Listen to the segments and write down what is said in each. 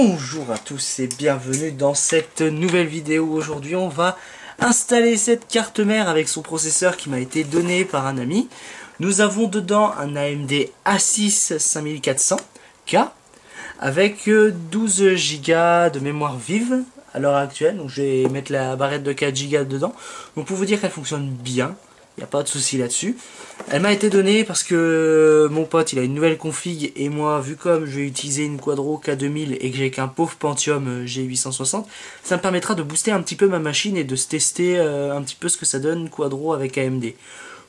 Bonjour à tous et bienvenue dans cette nouvelle vidéo. Aujourd'hui on va installer cette carte mère avec son processeur qui m'a été donné par un ami. Nous avons dedans un AMD A6 5400K avec 12 Go de mémoire vive à l'heure actuelle. Donc je vais mettre la barrette de 4 Go dedans. Donc pour vous dire qu'elle fonctionne bien, il n'y a pas de souci là-dessus. Elle m'a été donnée parce que mon pote il a une nouvelle config et moi, vu comme je vais utiliser une Quadro K2000 et que j'ai qu'un pauvre Pentium G860, ça me permettra de booster un petit peu ma machine et de se tester un petit peu ce que ça donne Quadro avec AMD.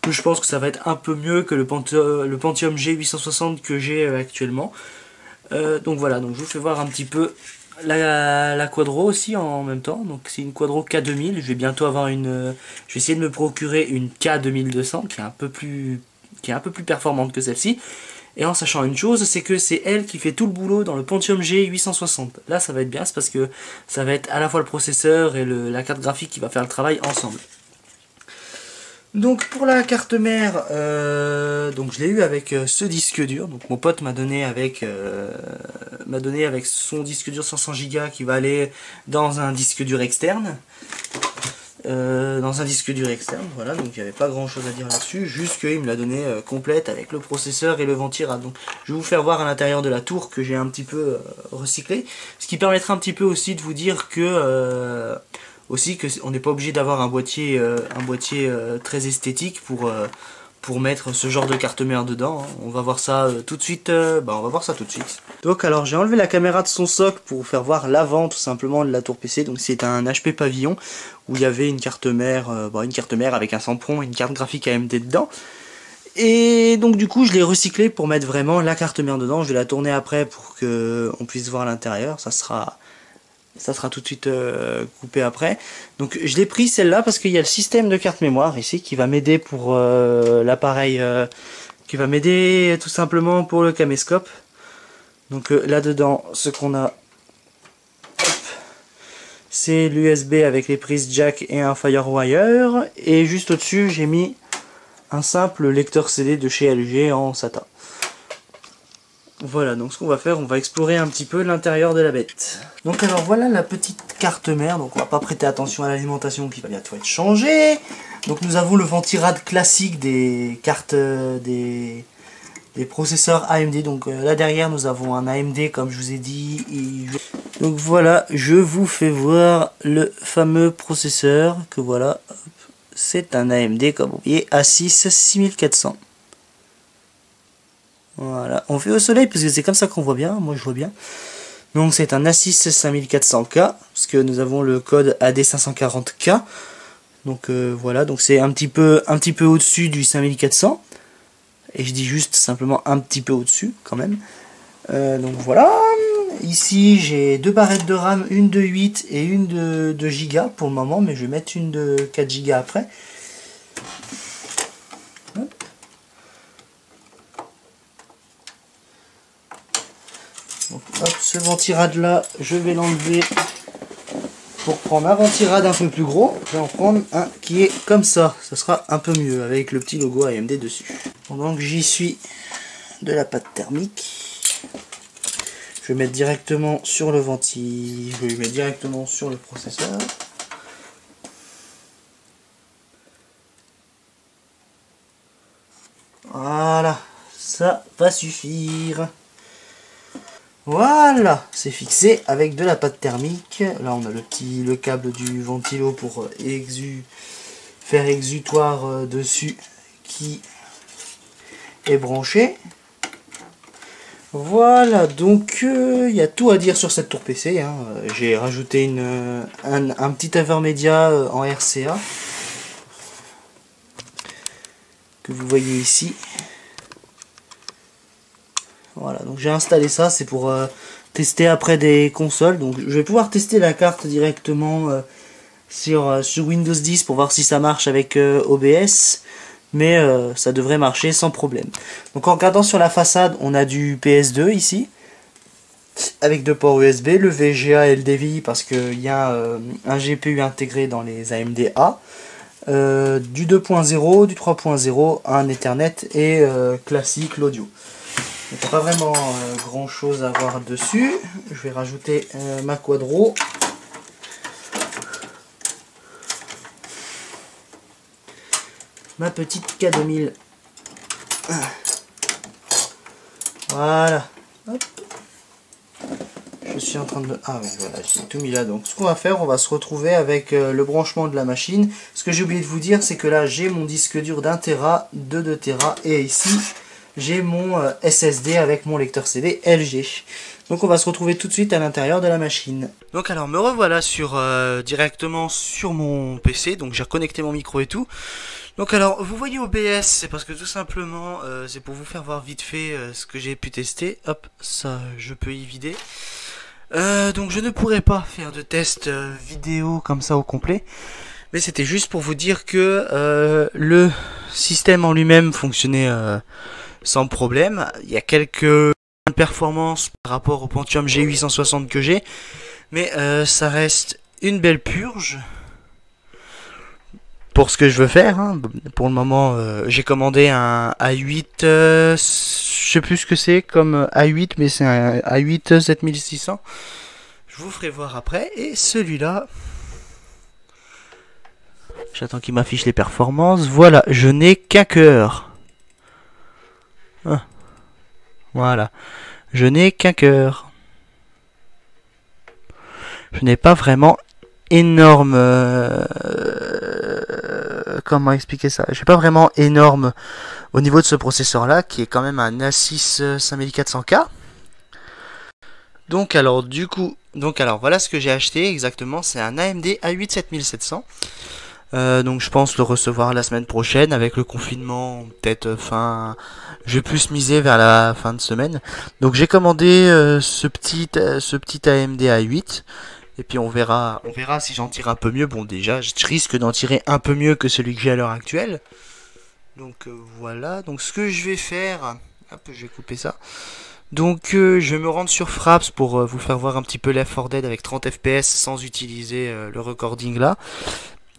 Donc, je pense que ça va être un peu mieux que le Pentium G860 que j'ai actuellement. Donc voilà, donc je vous fais voir un petit peu la Quadro aussi en même temps. Donc c'est une Quadro K2000. Je vais bientôt avoir une. Je vais essayer de me procurer une K2200 qui est un peu plus performante que celle-ci. Et en sachant une chose, c'est que c'est elle qui fait tout le boulot dans le Pentium G860. Là, ça va être bien, c'est parce que ça va être à la fois le processeur et la carte graphique qui va faire le travail ensemble. Donc pour la carte mère, donc je l'ai eu avec ce disque dur. Donc mon pote m'a donné avec son disque dur 500 Go qui va aller dans un disque dur externe. Voilà, donc il n'y avait pas grand chose à dire là-dessus, juste qu'il me l'a donné complète avec le processeur et le ventirad. Donc je vais vous faire voir à l'intérieur de la tour que j'ai un petit peu recyclé, ce qui permettra un petit peu aussi de vous dire que on n'est pas obligé d'avoir un boîtier très esthétique pour mettre ce genre de carte mère dedans. On va voir ça tout de suite. On va voir ça tout de suite. Donc alors j'ai enlevé la caméra de son socle pour vous faire voir l'avant tout simplement de la tour PC. Donc c'est un HP Pavillon où il y avait une carte mère avec un Sempron et une carte graphique AMD dedans. Et donc du coup je l'ai recyclé pour mettre vraiment la carte mère dedans. Je vais la tourner après pour que on puisse voir l'intérieur. Ça sera tout de suite coupé après. Donc je l'ai pris celle-là parce qu'il y a le système de carte mémoire ici qui va m'aider pour l'appareil, qui va m'aider tout simplement pour le caméscope. Donc là-dedans, ce qu'on a, c'est l'USB avec les prises jack et un FireWire. Et juste au-dessus, j'ai mis un simple lecteur CD de chez LG en SATA. Voilà, donc ce qu'on va faire, on va explorer un petit peu l'intérieur de la bête. Donc alors voilà la petite carte mère, donc on va pas prêter attention à l'alimentation qui va bientôt être changée. Donc nous avons le ventirad classique des cartes, des processeurs AMD. Donc là derrière nous avons un AMD comme je vous ai dit. Donc voilà, je vous fais voir le fameux processeur que voilà, c'est un AMD comme vous voyez A6 6400. Voilà, on fait au soleil parce que c'est comme ça qu'on voit bien, moi je vois bien. Donc c'est un A6 5400K, parce que nous avons le code AD540K. Donc voilà, donc c'est un petit peu au-dessus du 5400. Et je dis juste simplement un petit peu au-dessus quand même. Donc voilà, ici j'ai deux barrettes de RAM, une de 8 et une de 2 Go pour le moment, mais je vais mettre une de 4 Go après. Donc, hop, ce ventirad là, je vais l'enlever pour prendre un ventirad un peu plus gros. Je vais en prendre un qui est comme ça, ça sera un peu mieux avec le petit logo AMD dessus. Pendant que j'y suis de la pâte thermique, je vais mettre directement sur le je vais mettre directement sur le processeur. Voilà, ça va suffire. Voilà, c'est fixé avec de la pâte thermique. Là on a le câble du ventilo pour faire exutoire dessus qui est branché. Voilà, donc il y a tout à dire sur cette tour PC. Hein. J'ai rajouté un petit intermédia en RCA que vous voyez ici. Voilà, donc j'ai installé ça, c'est pour tester après des consoles. Donc je vais pouvoir tester la carte directement sur Windows 10 pour voir si ça marche avec OBS. Mais ça devrait marcher sans problème. Donc en regardant sur la façade, on a du PS2 ici. Avec deux ports USB, le VGA et le DVI parce qu'il y a un GPU intégré dans les AMD A. Du 2.0, du 3.0, un Ethernet et classique l'audio. il n'y a pas vraiment grand chose à voir dessus. Je vais rajouter ma Quadro. Ma petite K2000. Voilà. Hop. Je suis en train de... Ah oui, voilà, j'ai tout mis là. Donc ce qu'on va faire, on va se retrouver avec le branchement de la machine. Ce que j'ai oublié de vous dire, c'est que là, j'ai mon disque dur d'1 Tera, de 2 Tera. Et ici, j'ai mon SSD avec mon lecteur CD LG. Donc on va se retrouver tout de suite à l'intérieur de la machine. Donc alors me revoilà directement sur mon PC. Donc j'ai reconnecté mon micro et tout. Donc alors, vous voyez OBS, c'est parce que tout simplement, c'est pour vous faire voir vite fait ce que j'ai pu tester. Hop, ça, je peux y vider. Donc je ne pourrais pas faire de test vidéo comme ça au complet. Mais c'était juste pour vous dire que le système en lui-même fonctionnait sans problème. Il y a quelques performances par rapport au Pentium G860 que j'ai. Mais ça reste une belle purge. Pour ce que je veux faire, hein. Pour le moment, j'ai commandé un A8, je sais plus ce que c'est comme A8, mais c'est un A8 7600. Je vous ferai voir après. Et celui-là, j'attends qu'il m'affiche les performances. Voilà, je n'ai qu'un cœur. Ah. Voilà, je n'ai qu'un cœur. Je n'ai pas vraiment énorme... comment expliquer ça? Je suis pas vraiment énorme au niveau de ce processeur là qui est quand même un A6 5400K. Donc alors voilà ce que j'ai acheté exactement, c'est un AMD A8 7700. Donc je pense le recevoir la semaine prochaine avec le confinement, peut-être je vais plus miser vers la fin de semaine. Donc j'ai commandé ce petit AMD A8. Et puis on verra si j'en tire un peu mieux. Bon, déjà, je risque d'en tirer un peu mieux que celui que j'ai à l'heure actuelle. Donc voilà. Donc ce que je vais faire... Hop, je vais couper ça. Donc je vais me rendre sur Fraps pour vous faire voir un petit peu Left 4 Dead avec 30 FPS sans utiliser le recording là.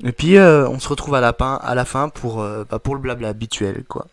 Et puis on se retrouve à la fin pour le blabla habituel, quoi.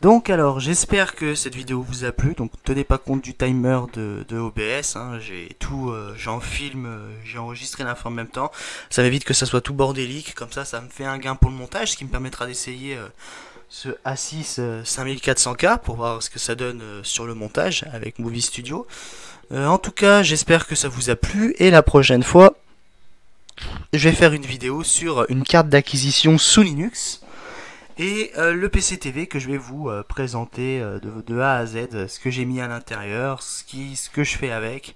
Donc alors, j'espère que cette vidéo vous a plu. Donc tenez pas compte du timer de OBS, hein. J'ai tout, j'en filme, j'ai enregistré l'info en même temps. Ça m'évite que ça soit tout bordélique, comme ça me fait un gain pour le montage, ce qui me permettra d'essayer ce A6 5400K pour voir ce que ça donne sur le montage avec Movie Studio. En tout cas, j'espère que ça vous a plu, et la prochaine fois, je vais faire une vidéo sur une carte d'acquisition sous Linux et le PC TV que je vais vous présenter de A à Z, ce que j'ai mis à l'intérieur, ce que je fais avec,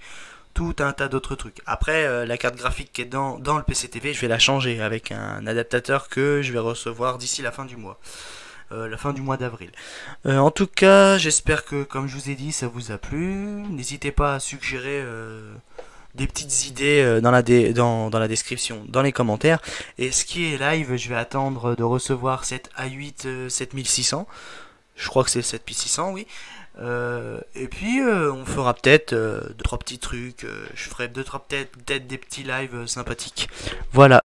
tout un tas d'autres trucs. Après, la carte graphique qui est dans le PC TV, je vais la changer avec un adaptateur que je vais recevoir d'ici la fin du mois. La fin du mois d'avril. En tout cas, j'espère que, comme je vous ai dit, ça vous a plu. N'hésitez pas à suggérer des petites idées dans la description, dans les commentaires. Et ce qui est live, je vais attendre de recevoir cette A8 7600. Je crois que c'est le 7600, oui. Et puis on fera peut-être 2-3 petits trucs. Je ferai peut-être des petits lives sympathiques. Voilà.